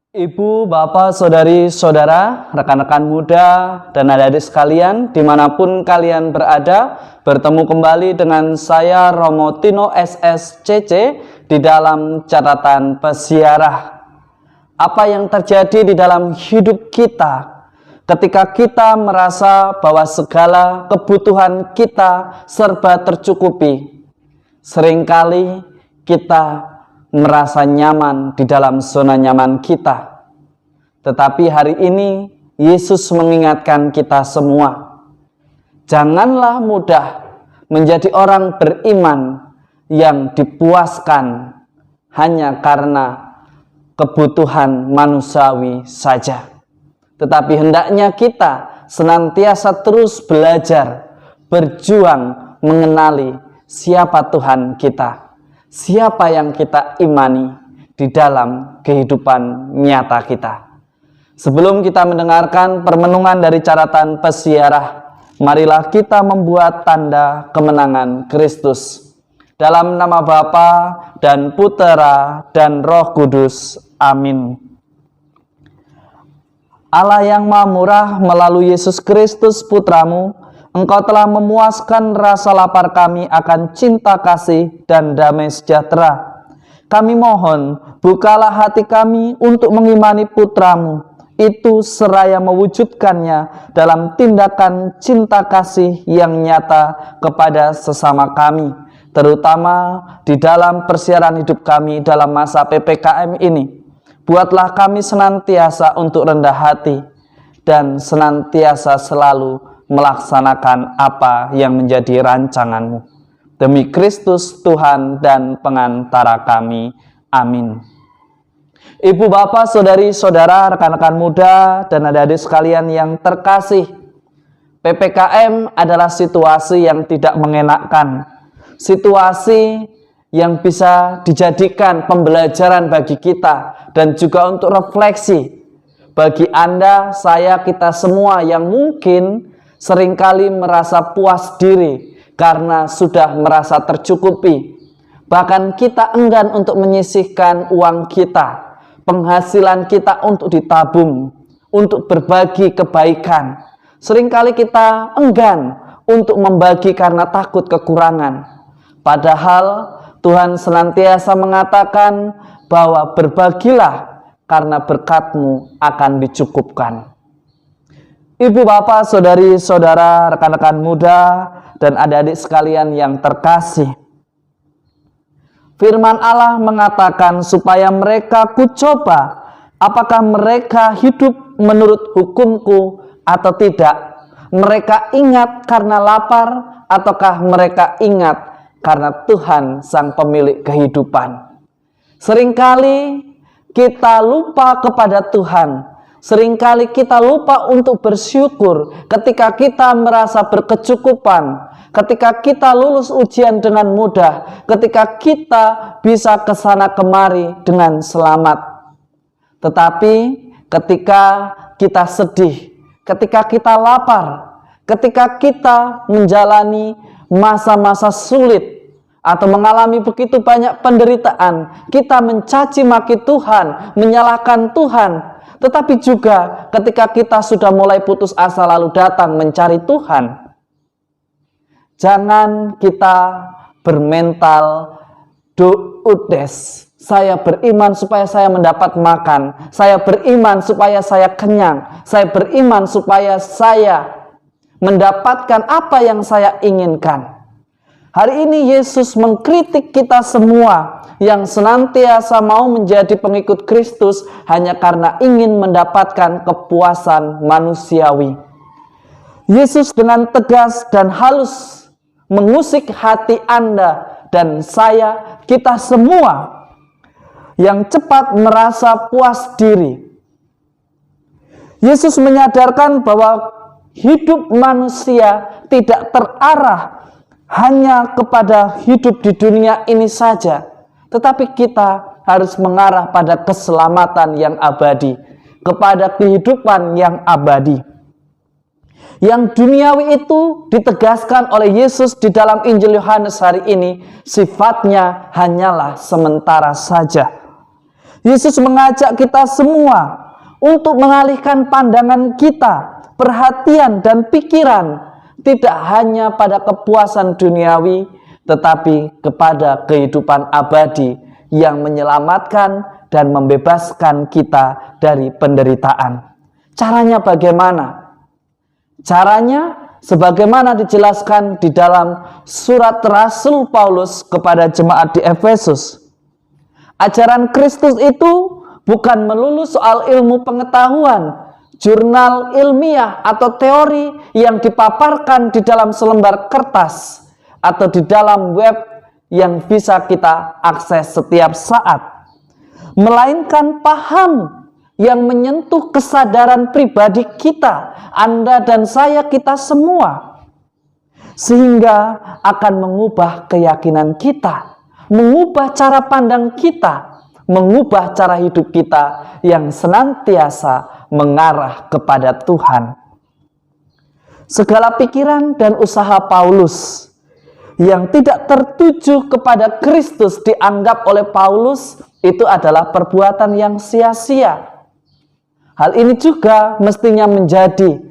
Ibu, bapak, saudari, saudara, rekan-rekan muda, dan adik-adik sekalian, dimanapun kalian berada, bertemu kembali dengan saya Romo Tino SSCC di dalam catatan peziarah. Apa yang terjadi di dalam hidup kita ketika kita merasa bahwa segala kebutuhan kita serba tercukupi? Seringkali kita merasa nyaman di dalam zona nyaman kita. Tetapi hari ini Yesus mengingatkan kita semua, janganlah mudah menjadi orang beriman yang dipuaskan hanya karena kebutuhan manusiawi saja. Tetapi hendaknya kita senantiasa terus belajar, berjuang mengenali siapa Tuhan kita, siapa yang kita imani di dalam kehidupan nyata kita. Sebelum kita mendengarkan permenungan dari catatan peziarah, marilah kita membuat tanda kemenangan Kristus. Dalam nama Bapa dan Putera dan Roh Kudus. Amin. Allah yang Maha Murah, melalui Yesus Kristus Putramu, Engkau telah memuaskan rasa lapar kami akan cinta kasih dan damai sejahtera. Kami mohon, bukalah hati kami untuk mengimani Putramu, itu seraya mewujudkannya dalam tindakan cinta kasih yang nyata kepada sesama kami, terutama di dalam persiaran hidup kami dalam masa PPKM ini. Buatlah kami senantiasa untuk rendah hati dan senantiasa selalu melaksanakan apa yang menjadi rancangan-Mu. Demi Kristus Tuhan dan pengantara kami. Amin. Ibu, bapak, saudari, saudara, rekan-rekan muda, dan adik-adik sekalian yang terkasih, PPKM adalah situasi yang tidak mengenakkan. Situasi yang bisa dijadikan pembelajaran bagi kita dan juga untuk refleksi bagi Anda, saya, kita semua yang mungkin seringkali merasa puas diri karena sudah merasa tercukupi. Bahkan kita enggan untuk menyisihkan uang kita, penghasilan kita untuk ditabung, untuk berbagi kebaikan. Seringkali kita enggan untuk membagi karena takut kekurangan. Padahal Tuhan senantiasa mengatakan bahwa berbagilah karena berkat-Mu akan dicukupkan. Ibu, bapak, saudari, saudara, rekan-rekan muda, dan adik-adik sekalian yang terkasih, firman Allah mengatakan supaya mereka kucoba apakah mereka hidup menurut hukum-Ku atau tidak. Mereka ingat karena lapar ataukah mereka ingat karena Tuhan sang pemilik kehidupan. Seringkali kita lupa kepada Tuhan. Seringkali kita lupa untuk bersyukur ketika kita merasa berkecukupan, ketika kita lulus ujian dengan mudah, ketika kita bisa kesana kemari dengan selamat. Tetapi ketika kita sedih, ketika kita lapar, ketika kita menjalani masa-masa sulit atau mengalami begitu banyak penderitaan, kita mencaci maki Tuhan, menyalahkan Tuhan. Tetapi juga ketika kita sudah mulai putus asa lalu datang mencari Tuhan, jangan kita bermental doudes. Saya beriman supaya saya mendapat makan, saya beriman supaya saya kenyang, saya beriman supaya saya mendapatkan apa yang saya inginkan. Hari ini Yesus mengkritik kita semua yang senantiasa mau menjadi pengikut Kristus hanya karena ingin mendapatkan kepuasan manusiawi. Yesus dengan tegas dan halus mengusik hati Anda dan saya, kita semua yang cepat merasa puas diri. Yesus menyadarkan bahwa hidup manusia tidak terarah hanya kepada hidup di dunia ini saja, tetapi kita harus mengarah pada keselamatan yang abadi, kepada kehidupan yang abadi. Yang duniawi itu ditegaskan oleh Yesus di dalam Injil Yohanes hari ini, sifatnya hanyalah sementara saja. Yesus mengajak kita semua untuk mengalihkan pandangan kita, perhatian dan pikiran tidak hanya pada kepuasan duniawi, tetapi kepada kehidupan abadi yang menyelamatkan dan membebaskan kita dari penderitaan. Caranya bagaimana? Caranya sebagaimana dijelaskan di dalam surat Rasul Paulus kepada jemaat di Efesus. Ajaran Kristus itu bukan melulu soal ilmu pengetahuan, jurnal ilmiah atau teori yang dipaparkan di dalam selembar kertas atau di dalam web yang bisa kita akses setiap saat, melainkan paham yang menyentuh kesadaran pribadi kita, Anda dan saya, kita semua, sehingga akan mengubah keyakinan kita, mengubah cara pandang kita, mengubah cara hidup kita yang senantiasa mengarah kepada Tuhan. Segala pikiran dan usaha Paulus yang tidak tertuju kepada Kristus dianggap oleh Paulus itu adalah perbuatan yang sia-sia. Hal ini juga mestinya menjadi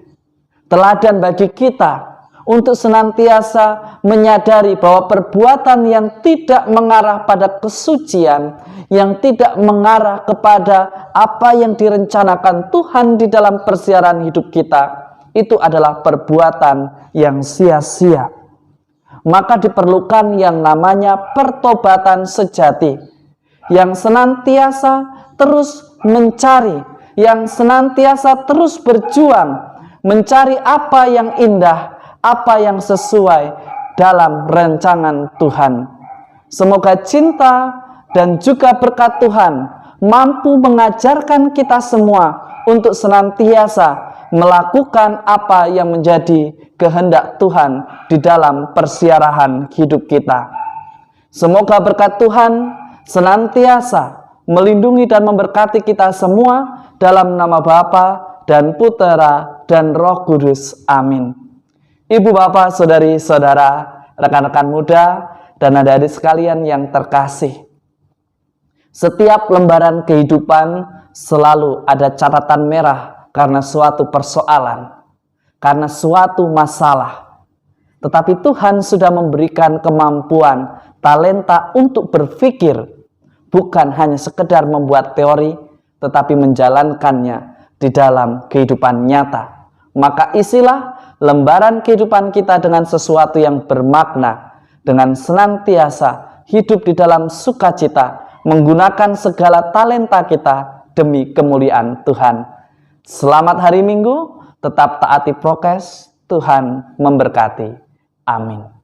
teladan bagi kita untuk senantiasa menyadari bahwa perbuatan yang tidak mengarah pada kesucian, yang tidak mengarah kepada apa yang direncanakan Tuhan di dalam persiaran hidup kita, itu adalah perbuatan yang sia-sia. Maka diperlukan yang namanya pertobatan sejati, yang senantiasa terus mencari, yang senantiasa terus berjuang, mencari apa yang indah, apa yang sesuai dalam rancangan Tuhan. Semoga cinta dan juga berkat Tuhan mampu mengajarkan kita semua untuk senantiasa melakukan apa yang menjadi kehendak Tuhan di dalam persiarahan hidup kita. Semoga berkat Tuhan senantiasa melindungi dan memberkati kita semua dalam nama Bapa dan Putera dan Roh Kudus. Amin. Ibu, bapak, saudari-saudara, rekan-rekan muda, dan adik-adik sekalian yang terkasih. Setiap lembaran kehidupan selalu ada catatan merah karena suatu persoalan, karena suatu masalah. Tetapi Tuhan sudah memberikan kemampuan, talenta untuk berpikir, bukan hanya sekedar membuat teori, tetapi menjalankannya di dalam kehidupan nyata. Maka isilah lembaran kehidupan kita dengan sesuatu yang bermakna, dengan senantiasa hidup di dalam sukacita, menggunakan segala talenta kita demi kemuliaan Tuhan. Selamat hari Minggu, tetap taati prokes, Tuhan memberkati. Amin.